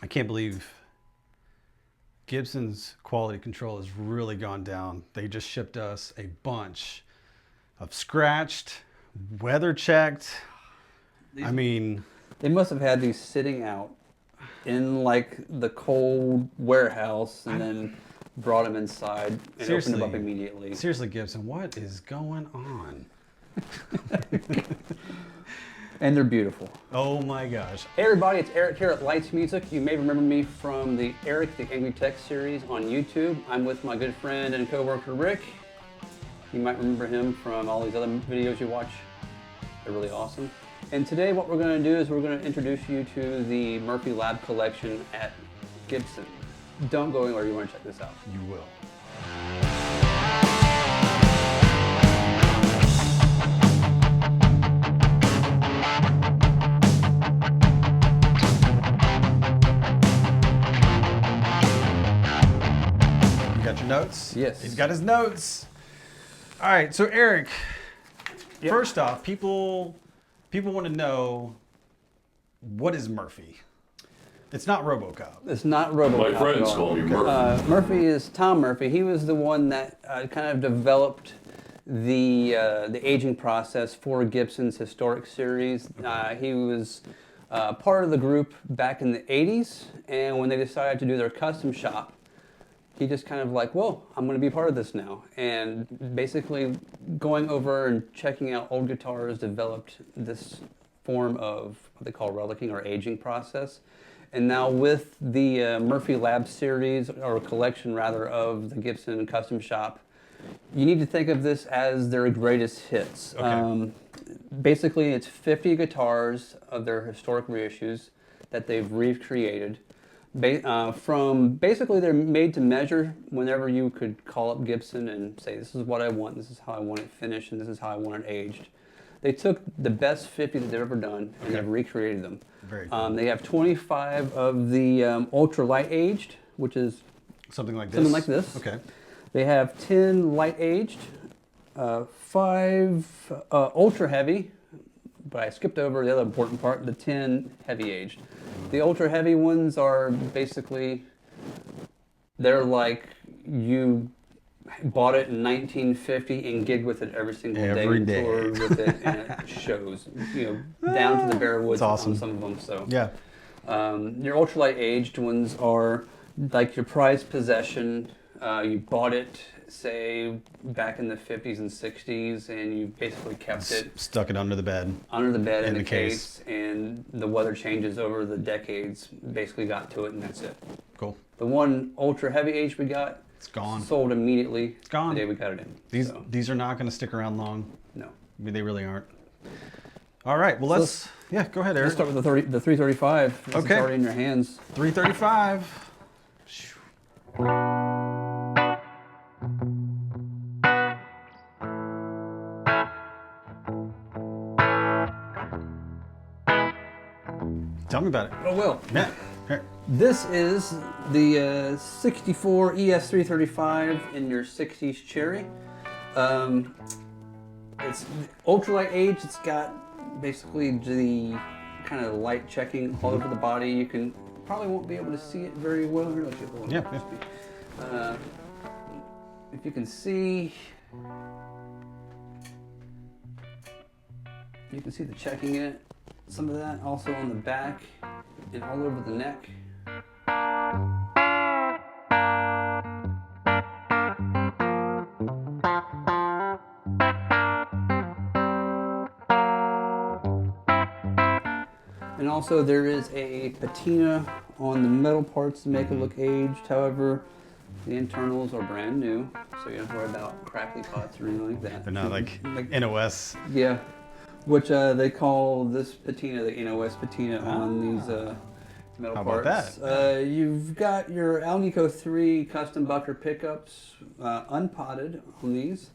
I can't believe Gibson's quality control has really gone down. They just shipped us a bunch of scratched, weather checked. I mean, they must have had these sitting out in like the cold warehouse and then brought them inside and opened them up immediately. Seriously, Gibson, what is going on? And they're beautiful. Oh my gosh. Hey everybody, it's Eric here at Leitz Music. You may remember me from the Eric the Angry Tech series on YouTube. I'm with my good friend and co-worker Rick. You might remember him from all these other videos you watch. They're really awesome. And today what we're going to do is we're going to introduce you to the Murphy Lab collection at Gibson. Don't go anywhere, you want to check this out. You will. Notes? Yes. He's got his notes. All right, so Eric, first off, people want to know, what is Murphy? It's not RoboCop. It's not RoboCop. My friends call me Murphy. Murphy is Tom Murphy. He was the one that kind of developed the aging process for Gibson's historic series. He was part of the group back in the 80s, and when they decided to do their custom shop, he just kind of like, well, I'm going to be part of this now. And basically going over and checking out old guitars developed this form of what they call relicking or aging process. And now with the Murphy Lab series, or collection rather, of the Gibson Custom Shop, you need to think of this as their greatest hits. Okay. Basically, it's 50 guitars of their historic reissues that they've recreated. From basically they're made to measure. Whenever you could call up Gibson and say, this is what I want, this is how I want it finished, and this is how I want it aged. They took the best 50 that they've ever done and they've recreated them. Very cool. They have 25 of the ultra light aged, which is something like this. Okay. They have 10 light aged, 5 ultra heavy, but I skipped over the other important part, the 10 heavy aged. The ultra heavy ones are basically, they're like you bought it in 1950 and gigged with it every single day. Toured with it, and it shows, down to the bare woods on some of them. So yeah, your ultralight aged ones are like your prized possession. You bought it, say, back in the 50s and 60s, and you basically kept it. Stuck it under the bed. Under the bed in the case, and the weather changes over the decades basically got to it, and that's it. Cool. The one ultra heavy age we got, it's gone. Sold immediately. It's gone. The day we got it in. These are not going to stick around long. No. I mean, they really aren't. All right, well, let's go ahead, Eric. Let's start with the 335. This is already in your hands. 335. Tell me about it. Oh, well. Yeah. Here. This is the 64 ES335 in your 60s cherry. It's ultralight age. It's got basically the kind of light checking all over the body. You can probably won't be able to see it very well. Here, let's get a little if you can see, you can see the checking in it. Some of that also on the back and all over the neck. And also there is a patina on the metal parts to make it look aged. However, the internals are brand new, so you don't have to worry about crackly pots or anything like that. They're not like NOS. Yeah. Which they call this patina the NOS patina on these metal parts. How about that? You've got your Alnico 3 custom bucker pickups, unpotted on these.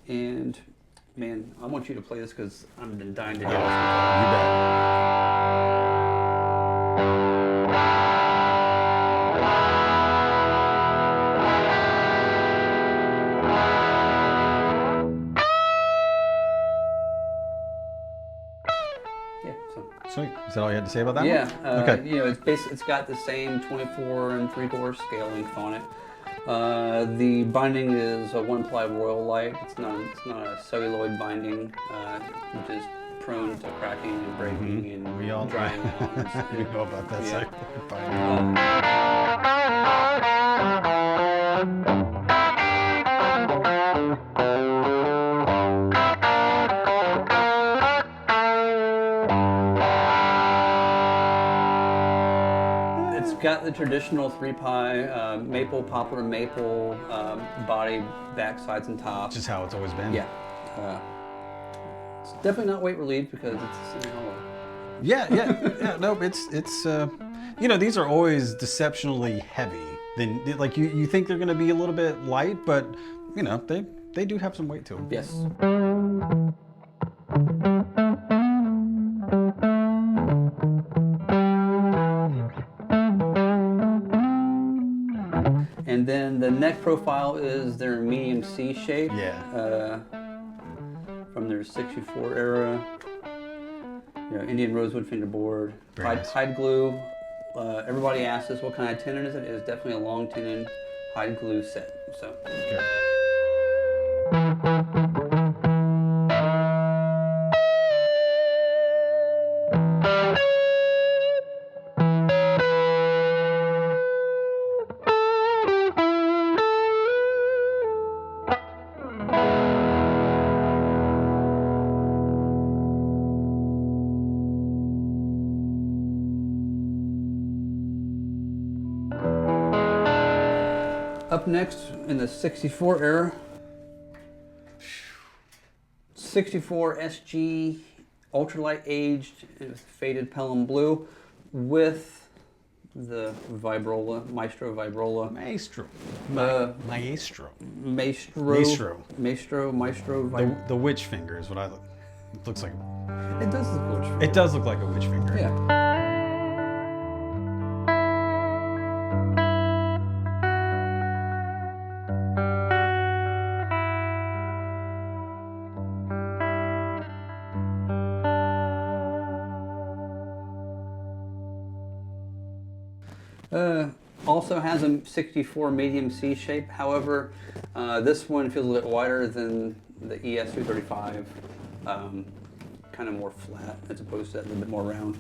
And man, I want you to play this because I've been dying to hear this guitar. You bet. Sweet. Is that all you had to say about that Yeah. one? Okay. You know, it's got the same 24 3/4 scale length on it. The binding is a 1-ply royal light. It's not a celluloid binding, which is prone to cracking and breaking and We all drying out. we know about that. Yeah. It's got the traditional 3-ply maple, poplar, maple body, back, sides, and tops. Just how it's always been. Yeah. It's definitely not weight relieved because it's hollow. Yeah. No, it's you know, these are always deceptionally heavy. Then like you think they're going to be a little bit light, but you know they do have some weight to them. Yes. And then the neck profile is their medium C shape. Yeah. From their 64 era. You know, Indian rosewood fingerboard. Very nice. Hide glue. Everybody asks us what kind of tenon is it. It's definitely a long tenon hide glue set. So. Okay. Up next in the 64 era, 64 SG ultralight aged with faded pelham blue with the Vibrola, Maestro Vibrola. Maestro. Maestro. The witch finger is what I look. It looks like. It does look like a witch finger. It does look like a witch finger. Yeah. Also has a 64 medium C shape. However, this one feels a little bit wider than the ES235. Kind of more flat as opposed to that, a little bit more round.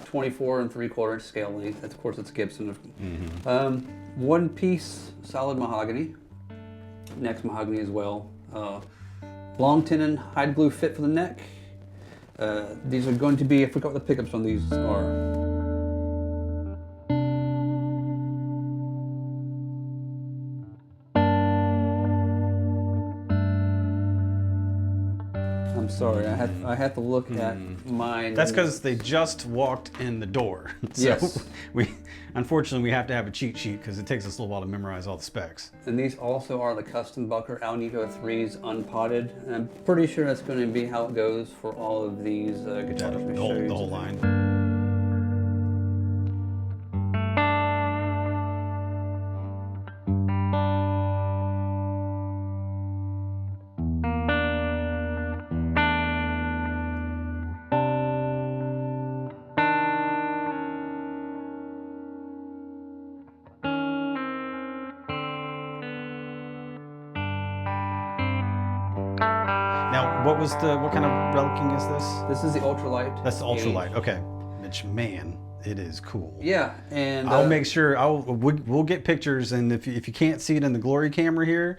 24 3/4 scale length. Of course, it's Gibson. One piece solid mahogany. Neck's mahogany as well. Long tenon hide glue fit for the neck. These are going to be, I forgot what the pickups on these are. I'm sorry, I had to look at mine. That's because they just walked in the door. So Yes. Unfortunately, we have to have a cheat sheet because it takes us a little while to memorize all the specs. And these also are the custom Bucker Alnico 3s unpotted. And I'm pretty sure that's going to be how it goes for all of these guitars. The whole line. Now, what kind of relicking is this? This is the ultralight. That's the ultralight. Okay, which man, it is cool. Yeah, and I'll make sure we'll get pictures, and if you can't see it in the glory camera here,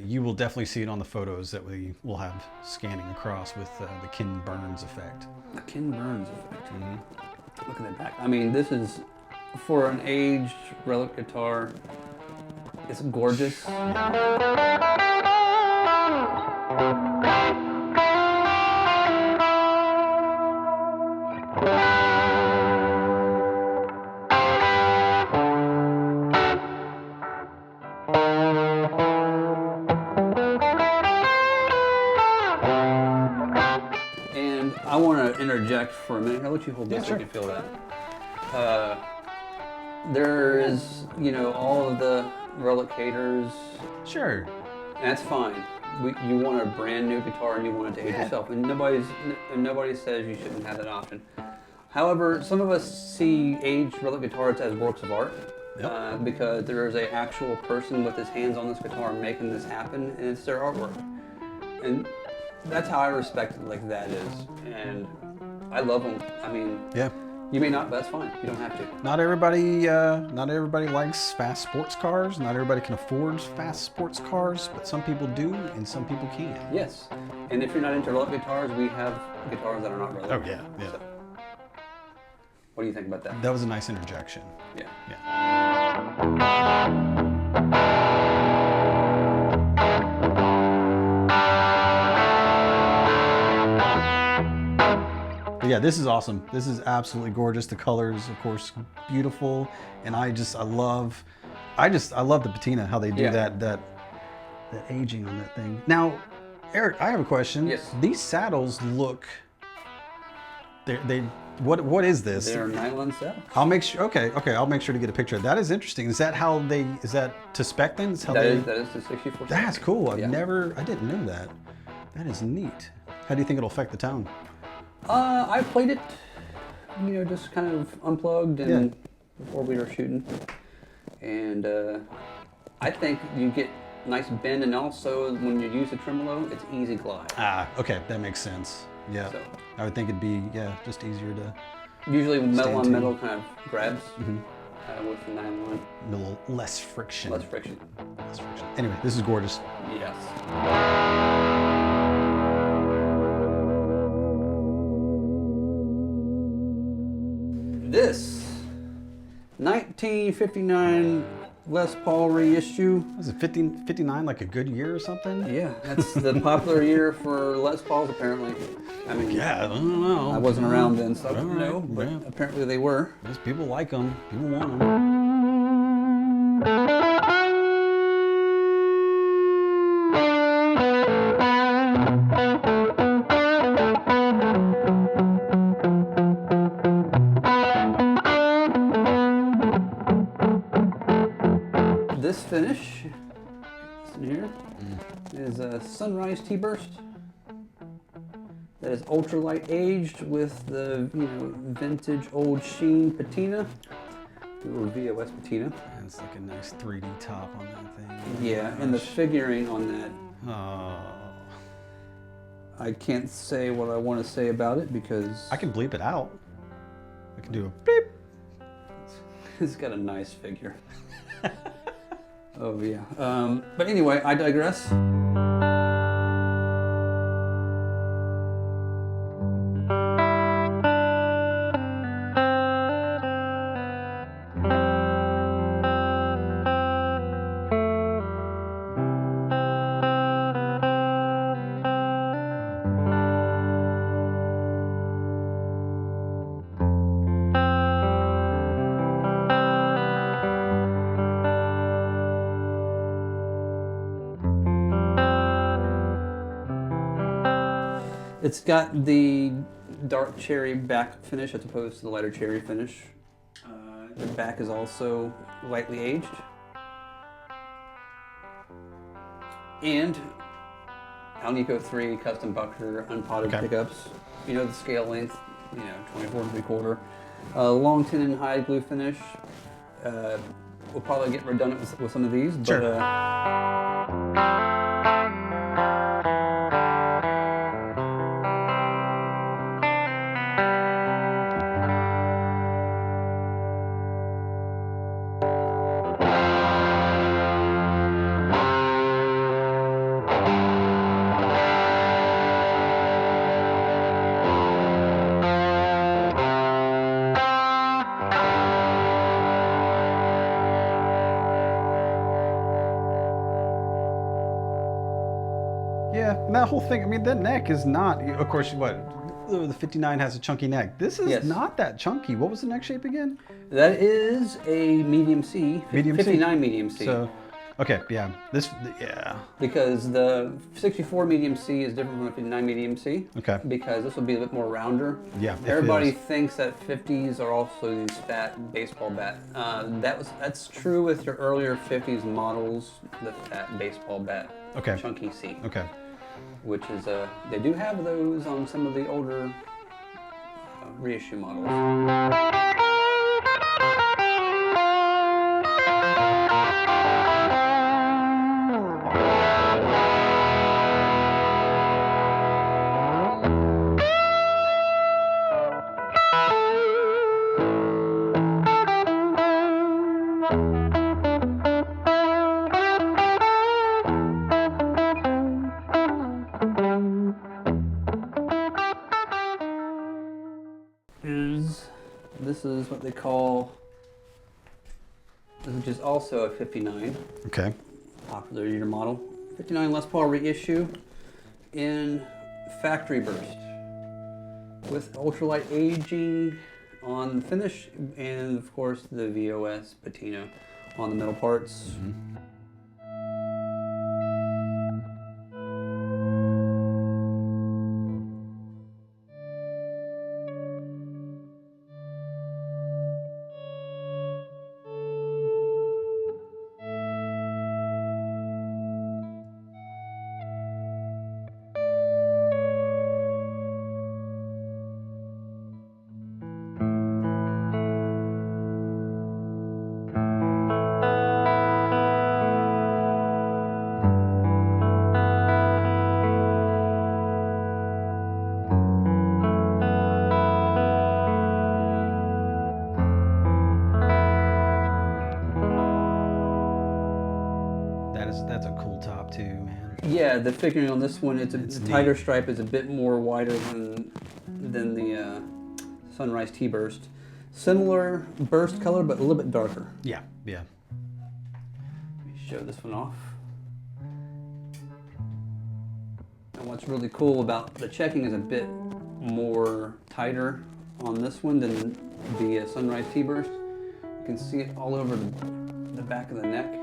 you will definitely see it on the photos that we will have scanning across with the Ken Burns effect. The Ken Burns effect. Look at that back. I mean, this is for an aged relic guitar. It's gorgeous. And I want to interject for a minute. I'll let you hold this so you can feel that. There is, all of the relicators. Sure. That's fine. you want a brand new guitar and you want it to age yourself, and nobody says you shouldn't have that option. However, some of us see aged relic guitars as works of art. Because there is an actual person with his hands on this guitar making this happen, and it's their artwork. And that's how I respect it like that is. And I love them. I mean, you may not, but that's fine. You don't have to. Not everybody likes fast sports cars. Not everybody can afford fast sports cars, but some people do, and some people can. Yes. And if you're not into relic guitars, we have guitars that are not relic. Oh, yeah. So, what do you think about that? That was a nice interjection. Yeah. But yeah, this is awesome. This is absolutely gorgeous. The colors, of course, beautiful, and I love the patina, how they do that aging on that thing. Now, Eric, I have a question. Yes. These saddles look. What is this? They're nylon saddles. I'll make sure. Okay. I'll make sure to get a picture. That is interesting. Is that to spec then? That is the 64. That's cool. I didn't know that. That is neat. How do you think it'll affect the tone? I played it, just kind of unplugged and before we were shooting, and I think you get nice bend, and also when you use the tremolo, it's easy glide. Okay, that makes sense. Yeah, so, I would think it'd be just easier to. Usually metal on metal kind of grabs with the nylon. A little less friction. Less friction. Anyway, this is gorgeous. Yes. This 1959 Les Paul reissue. Was it 59 like a good year or something? Yeah, that's the popular year for Les Pauls apparently. I mean, I don't know. I wasn't around then, so I don't know, but apparently they were. Yes, people like them. People want them. This finish here is a Sunrise Teaburst that is ultralight aged with the vintage old sheen patina or VOS patina. It's like a nice 3D top on that thing. Yeah, and the figuring on that. Oh. I can't say what I want to say about it because I can bleep it out. I can do a beep. It's got a nice figure. Oh yeah. But anyway, I digress. It's got the dark cherry back finish as opposed to the lighter cherry finish. The back is also lightly aged. And Alnico 3 custom bucker unpotted pickups. The scale length, 24 3/4. Long tenon hide glue finish. We'll probably get redundant with some of these, sure. But and that whole thing, I mean, that neck is not, of course, the 59 has a chunky neck. This is not that chunky. What was the neck shape again? that is a medium C, Medium 59 C. medium C. So, Okay, yeah. Yeah. Because the 64 medium C is different from the 59 medium C. Okay. Because this will be a bit more rounder. Yeah, it Everybody feels. thinks that 50s are also these fat baseball bat. That's true with your earlier 50s models, the fat baseball bat. Okay. Chunky C. Okay. Which is they do have those on some of the older reissue models. This is what they call, which is also a 59. Okay. Popular year model. 59 Les Paul reissue in factory burst with ultralight aging on the finish and of course the VOS patina on the metal parts. Mm-hmm. That's a cool top too, man. Yeah, the figuring on this one, the tighter stripe is a bit more wider than the Sunrise Teaburst. Similar burst color, but a little bit darker. Yeah, yeah. Let me show this one off. And what's really cool about the checking is a bit more tighter on this one than the Sunrise Teaburst. You can see it all over the back of the neck,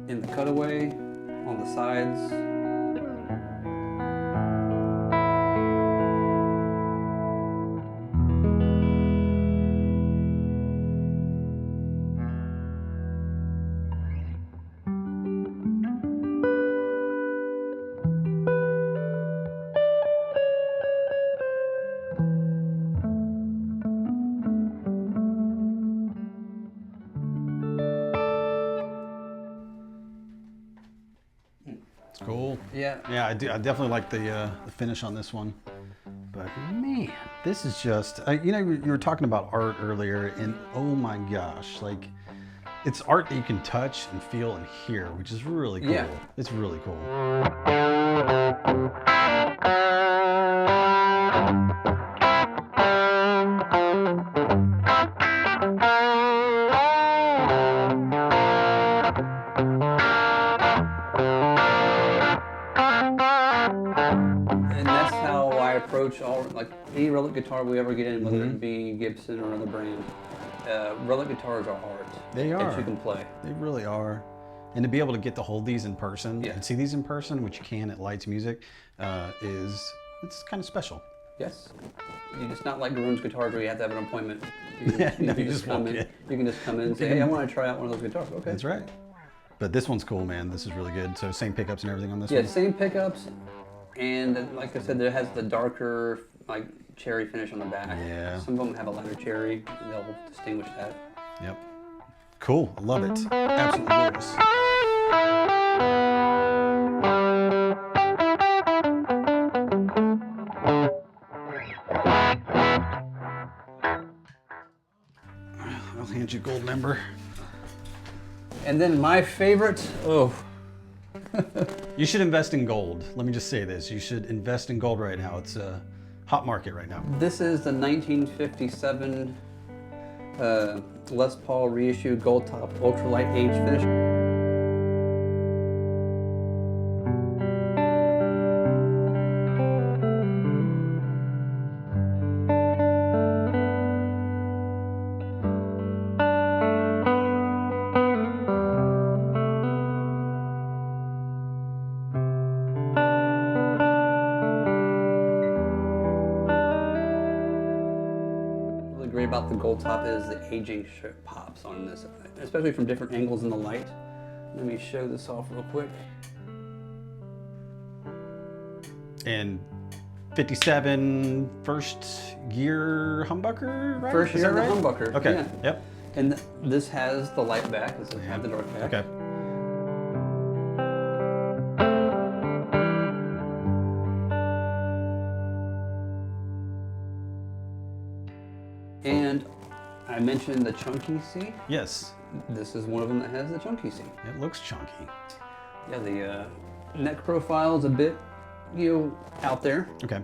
in the cutaway, on the sides. Cool. Yeah. Yeah, I definitely like the finish on this one. But man, this is just, you know, you were talking about art earlier, and oh my gosh, like, it's art that you can touch and feel and hear, which is really cool. Yeah. It's really cool. And that's how I approach all, like, any relic guitar we ever get in, whether it be Gibson or another brand. Relic guitars are art. They are. That you can play. They really are. And to be able to get to hold these in person Yeah. and see these in person, which you can at Leitz Music, it's kind of special. Yes. It's not like Garoon's guitars where you have to have an appointment. You can, Yeah, no, can you just just come walk in. in. You can just come in and say, hey, I want to try out one of those guitars. Okay. That's right. But this one's cool, man. This is really good. So same pickups and everything on this Yeah, one? same pickups, and like I said, it has the darker, like, cherry finish on the back. Yeah. Some of them have a lighter cherry. They'll distinguish that. Yep. Cool. I love it. Absolutely gorgeous. I'll hand you a gold member. And then my favorite, You should invest in gold. Let me just say this. You should invest in gold right now. It's a hot market right now. this is the 1957 Les Paul reissue Goldtop ultralight age finish. really great about the Goldtop is the aging pops on this, especially from different angles in the light. Let me show this off real quick. And 57 first year humbucker, right? First Is year that right? humbucker. Okay. Yeah. Yep. And this has the light back. This doesn't have the dark back. Okay. And I mentioned the chunky C. Yes. This is one of them that has the chunky C. It looks chunky. Yeah, the neck profile is a bit, out there. Okay.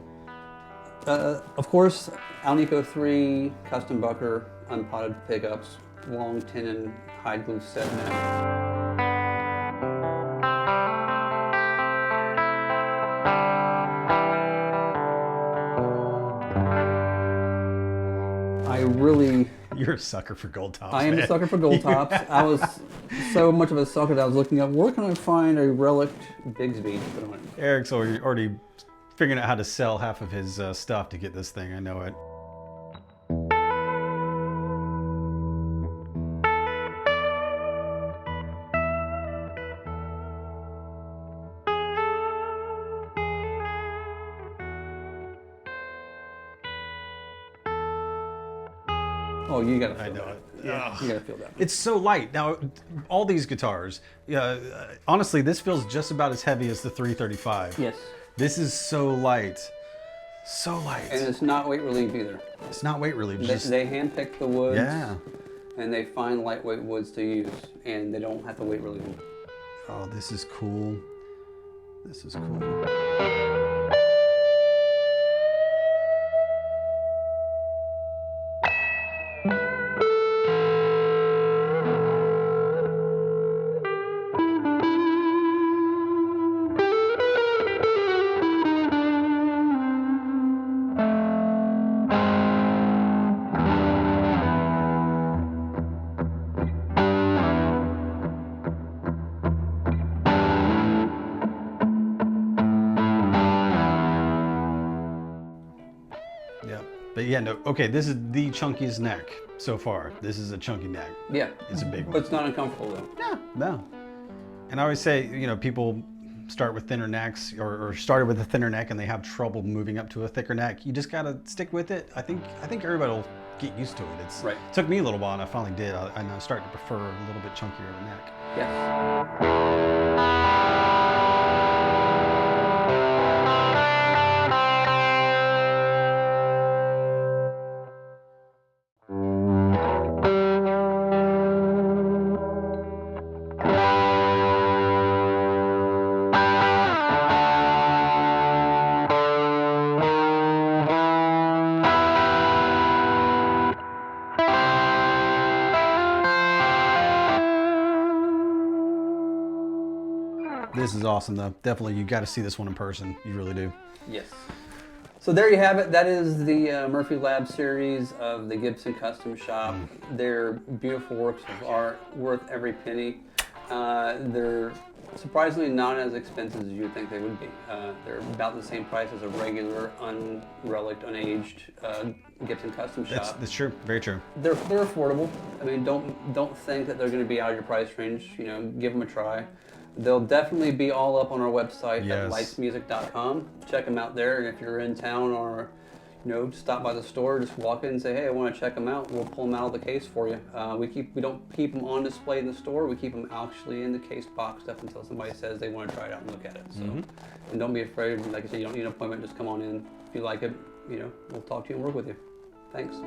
Of course, Alnico 3 custom bucker, unpotted pickups, long tenon hide glue set neck. You're a sucker for Goldtops. I am a sucker for Goldtops. I was so much of a sucker that I was looking up, where can I find a relic Bigsby to put on it? Eric's already figuring out how to sell half of his stuff to get this thing. I know it. Oh, you gotta feel I know that. it. Yeah, you gotta feel that. It's so light. Now, all these guitars, honestly, this feels just about as heavy as the 335. Yes. This is so light. So light. And it's not weight relief either. It's not weight relief. They handpick the woods. Yeah. And they find lightweight woods to use, and they don't have to weight relief them. Oh, this is cool. This is cool. But yeah, no, okay, this is the chunkiest neck so far. This is a chunky neck. Yeah. It's a big one. But it's not uncomfortable though. Yeah, no. And I always say, people start with thinner necks or started with a thinner neck and they have trouble moving up to a thicker neck. You just gotta stick with it. I think everybody will get used to it. Right. It took me a little while and I finally did. And I'm starting to prefer a little bit chunkier of a neck. Yes. This is awesome though. Definitely, you got to see this one in person. You really do. Yes. So there you have it. That is the Murphy Lab series of the Gibson Custom Shop. They're beautiful works of art, worth every penny. They're surprisingly not as expensive as you'd think they would be. They're about the same price as a regular, unrelicked, unaged Gibson Custom Shop. That's true. Very true. They're affordable. I mean, don't think that they're going to be out of your price range. Give them a try. They'll definitely be all up on our website at leitzmusic.com. Check them out there, and if you're in town or stop by the store, just walk in and say, hey, I want to check them out. We'll pull them out of the case for you. We don't keep them on display in the store. We keep them actually in the case boxed up until somebody says they want to try it out and look at it. So, and don't be afraid. Like I said, you don't need an appointment. Just come on in. If you like it, we'll talk to you and work with you. Thanks.